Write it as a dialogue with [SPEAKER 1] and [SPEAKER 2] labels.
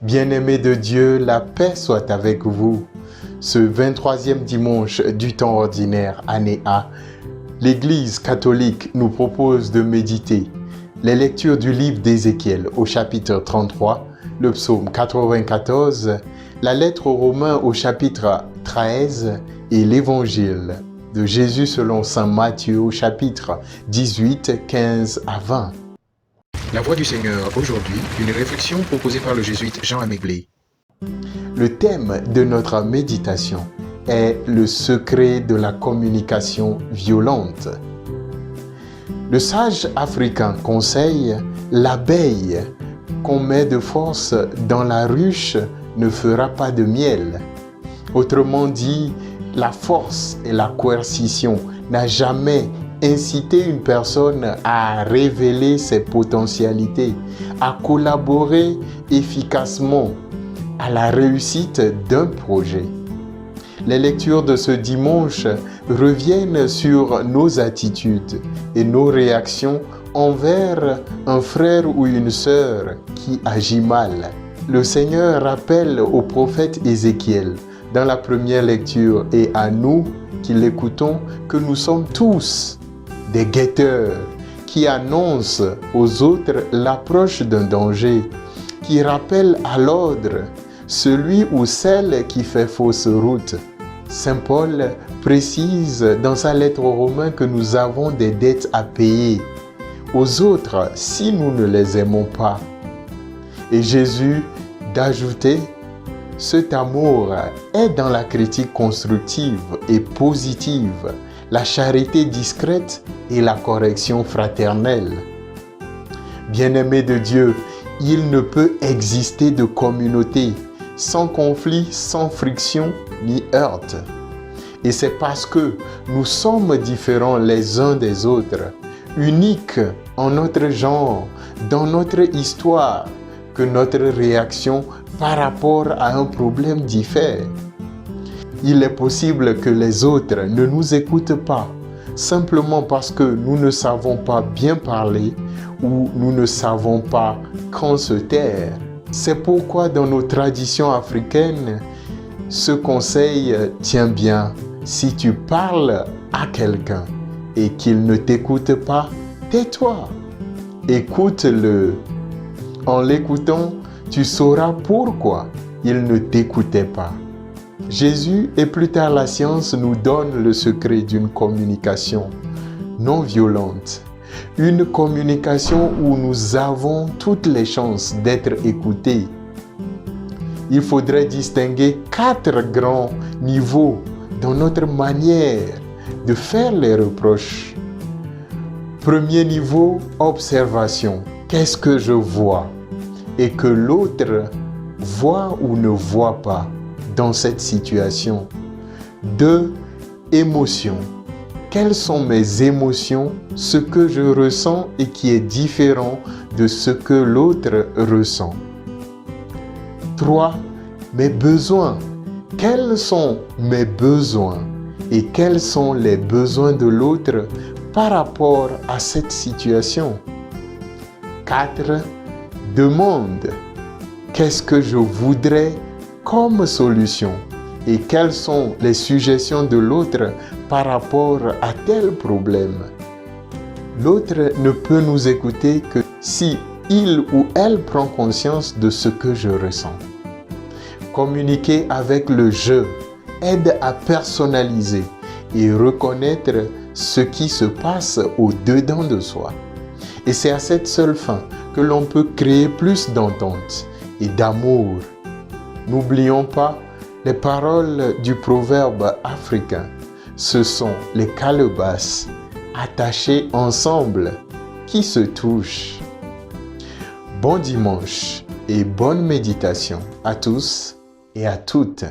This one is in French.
[SPEAKER 1] Bien-aimés de Dieu, la paix soit avec vous. Ce 23e dimanche du temps ordinaire, année A, l'Église catholique nous propose de méditer les lectures du livre d'Ézéchiel au chapitre 33, le psaume 94, la lettre aux Romains au chapitre 13 et l'évangile de Jésus selon saint Matthieu au chapitre 18, 15 à 20.
[SPEAKER 2] La Voix du Seigneur aujourd'hui, une réflexion proposée par le jésuite Jean Améglé.
[SPEAKER 1] Le thème de notre méditation est le secret de la communication violente. Le sage africain conseille l'abeille qu'on met de force dans la ruche ne fera pas de miel. Autrement dit, la force et la coercition n'a jamais incité une personne à révéler ses potentialités, à collaborer efficacement à la réussite d'un projet. Les lectures de ce dimanche reviennent sur nos attitudes et nos réactions envers un frère ou une sœur qui agit mal. Le Seigneur rappelle au prophète Ézéchiel dans la première lecture et à nous qui l'écoutons que nous sommes tous des guetteurs qui annoncent aux autres l'approche d'un danger, qui rappellent à l'ordre celui ou celle qui fait fausse route. Saint Paul précise dans sa lettre aux Romains que nous avons des dettes à payer aux autres si nous ne les aimons pas. Et Jésus d'ajouter, cet amour est dans la critique constructive et positive, la charité discrète et la correction fraternelle. Bien-aimés de Dieu, il ne peut exister de communauté sans conflit, sans friction ni heurte. Et c'est parce que nous sommes différents les uns des autres, uniques en notre genre, dans notre histoire, que notre réaction par rapport à un problème diffère. Il est possible que les autres ne nous écoutent pas, simplement parce que nous ne savons pas bien parler ou nous ne savons pas quand se taire. C'est pourquoi dans nos traditions africaines, ce conseil tient bien. Si tu parles à quelqu'un et qu'il ne t'écoute pas, tais-toi. Écoute-le. En l'écoutant, tu sauras pourquoi il ne t'écoutait pas. Jésus et plus tard la science nous donnent le secret d'une communication non violente. Une communication où nous avons toutes les chances d'être écoutés. Il faudrait distinguer 4 grands niveaux dans notre manière de faire les reproches. Premier niveau, observation. Qu'est-ce que je vois et que l'autre voit ou ne voit pas dans cette situation? 2. Émotion. Quelles sont mes émotions, ce que je ressens et qui est différent de ce que l'autre ressent? 3. Mes besoins. Quels sont mes besoins et quels sont les besoins de l'autre par rapport à cette situation? 4. Demande. Qu'est-ce que je voudrais comme solution et quelles sont les suggestions de l'autre par rapport à tel problème? L'autre ne peut nous écouter que si il ou elle prend conscience de ce que je ressens. Communiquer avec le « je » aide à personnaliser et reconnaître ce qui se passe au-dedans de soi. Et c'est à cette seule fin que l'on peut créer plus d'entente et d'amour. N'oublions pas les paroles du proverbe africain. Ce sont les calebasses attachées ensemble qui se touchent. Bon dimanche et bonne méditation à tous et à toutes.